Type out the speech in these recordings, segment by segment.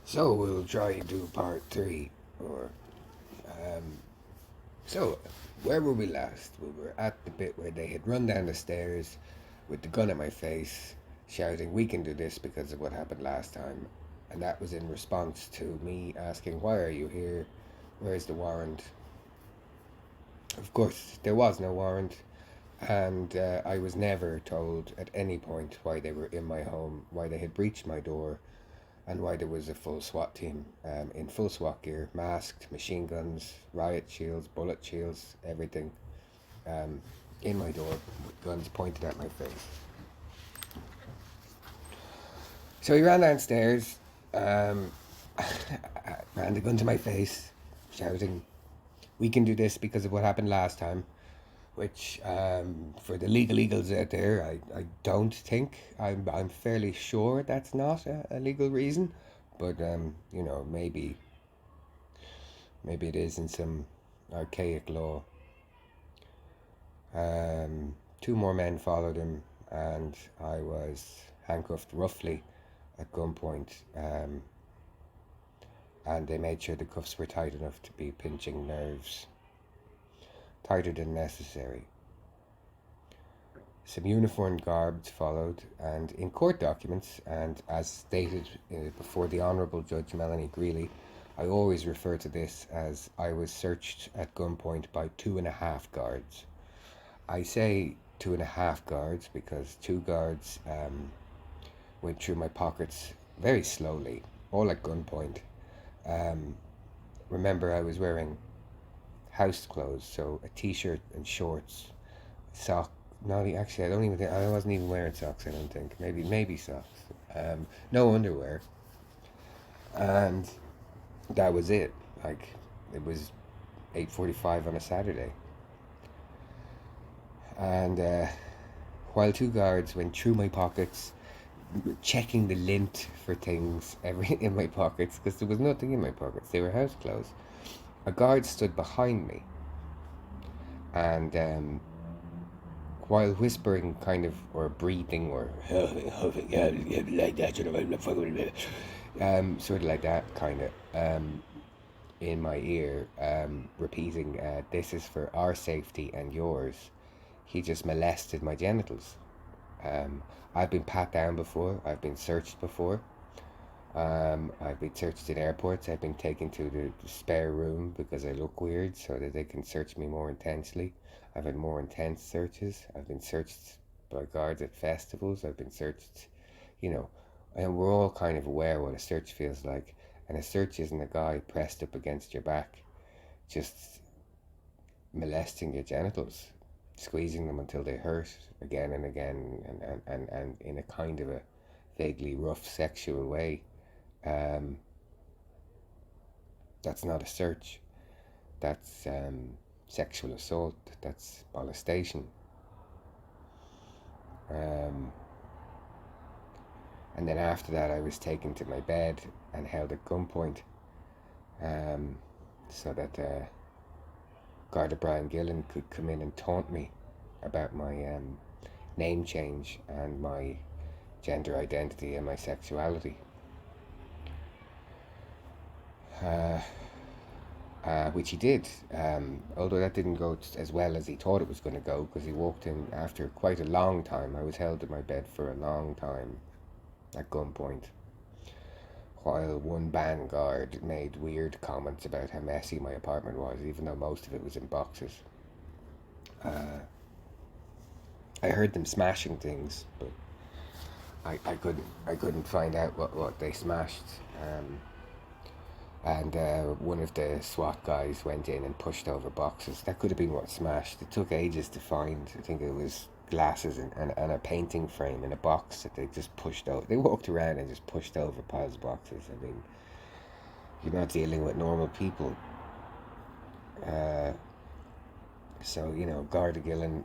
So we'll try and do part three. Or so, where were we last? We were at the bit where they had run down the stairs with the gun at my face, shouting, "We can do this because of what happened last time." And that was in response to me asking, "Why are you here? Where's the warrant?" Of course, there was no warrant, and I was never told at any point why they were in my home, why they had breached my door, and why there was a full SWAT team in full SWAT gear, masked, machine guns, riot shields, bullet shields, everything um, in my door with guns pointed at my face. So he ran downstairs, um, ran the gun to my face, shouting, "We can do this because of what happened last time." Which, for the legal eagles out there, I don't think, I'm fairly sure that's not a legal reason, but maybe it is in some archaic law. Two more men followed him, and I was handcuffed roughly at gunpoint, and they made sure the cuffs were tight enough to be pinching nerves, tighter than necessary. Some uniformed guards followed, and in court documents, and as stated before the Honourable Judge Melanie Greeley, I always refer to this as I was searched at gunpoint by 2.5 guards. I say 2.5 guards because two guards went through my pockets very slowly, all at gunpoint. Um, Remember, I was wearing house clothes, so a t-shirt and shorts, sock. Not actually, I don't even think I wasn't even wearing socks. I don't think. Maybe socks. No underwear, and that was it. Like it was 8:45 on a Saturday, and while two guards went through my pockets, checking the lint for things every in my pockets because there was nothing in my pockets. They were house clothes. A guard stood behind me, and while whispering, kind of, or breathing, or like that, sort of like that, kind of, in my ear, repeating, "This is for our safety and yours." He just molested my genitals. Um, I've been pat down before. I've been searched before. I've been searched in airports. I've been taken to the spare room because I look weird so that they can search me more intensely. I've had more intense searches. I've been searched by guards at festivals. I've been searched, you know, and we're all kind of aware what a search feels like. And a search isn't a guy pressed up against your back, just molesting your genitals, squeezing them until they hurt again and again, and in a kind of a vaguely rough sexual way. Um, that's not a search. That's sexual assault. That's molestation. Um, and then after that, I was taken to my bed and held at gunpoint, um, so that Garda Brian Gillen could come in and taunt me about my name change and my gender identity and my sexuality. Uh, which he did, although that didn't go as well as he thought it was going to go because he walked in after quite a long time. I was held in my bed for a long time at gunpoint, while one band guard made weird comments about how messy my apartment was, even though most of it was in boxes. Uh, I heard them smashing things, but I couldn't find out what they smashed. Um, and one of the SWAT guys went in and pushed over boxes. That could have been what smashed. It took ages to find. I think it was glasses and a painting frame in a box that they just pushed out. They walked around and just pushed over piles of boxes. I mean, you're not dealing with normal people. Uh, so, Garda Gillen,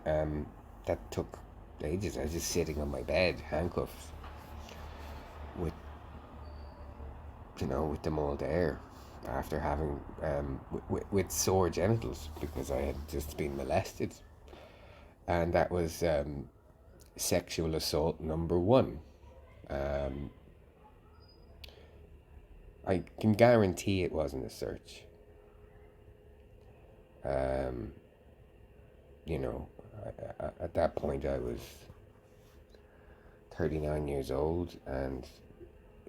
that took ages. I was just sitting on my bed, handcuffs, with, with them all there after having with sore genitals because I had just been molested, and that was sexual assault number one. Um, I can guarantee it wasn't a search. Um, you know, at that point I was 39 years old, and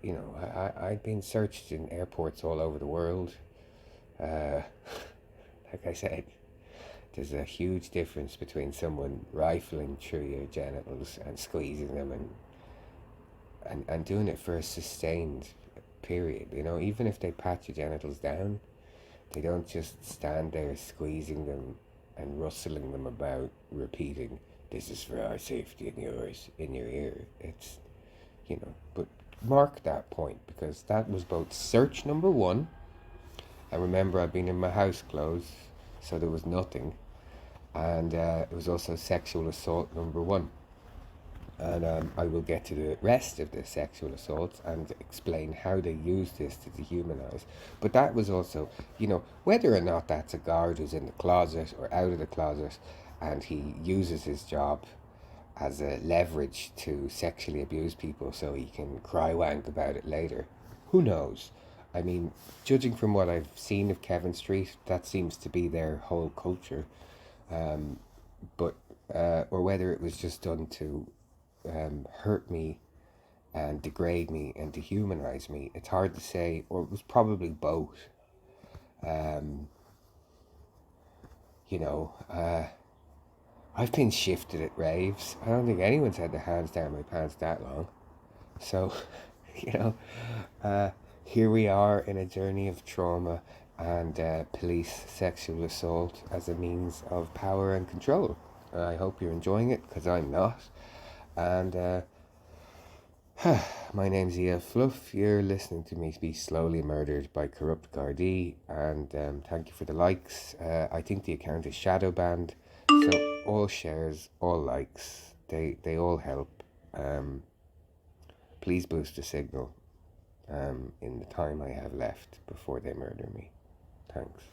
I'd been searched in airports all over the world. Uh, like I said, there's a huge difference between someone rifling through your genitals and squeezing them, and doing it for a sustained period. Even if they pat your genitals down, they don't just stand there squeezing them and rustling them about, repeating, "This is for our safety and yours," in your ear. But mark that point, because that was both search number one, and remember, I've been in my house clothes, so there was nothing, and it was also sexual assault number one. And I will get to the rest of the sexual assaults and explain how they use this to dehumanize. But that was also, whether or not that's a guard who's in the closet or out of the closet, and he uses his job as a leverage to sexually abuse people so he can cry wank about it later. Who knows? I mean, judging from what I've seen of Kevin Street, that seems to be their whole culture. Um, but or whether it was just done to hurt me and degrade me and dehumanize me. It's hard to say, or it was probably both. Um, you know, uh, I've been shifted at raves. I don't think anyone's had their hands down my pants that long. So, you know, uh, here we are in a journey of trauma and police sexual assault as a means of power and control. I hope you're enjoying it, because I'm not. And my name's Ia Fluff. You're listening to me be slowly murdered by corrupt Gardaí, and thank you for the likes. I think the account is shadow banned, so all shares, all likes, they all help. Um, Please boost the signal in the time I have left before they murder me. Thanks.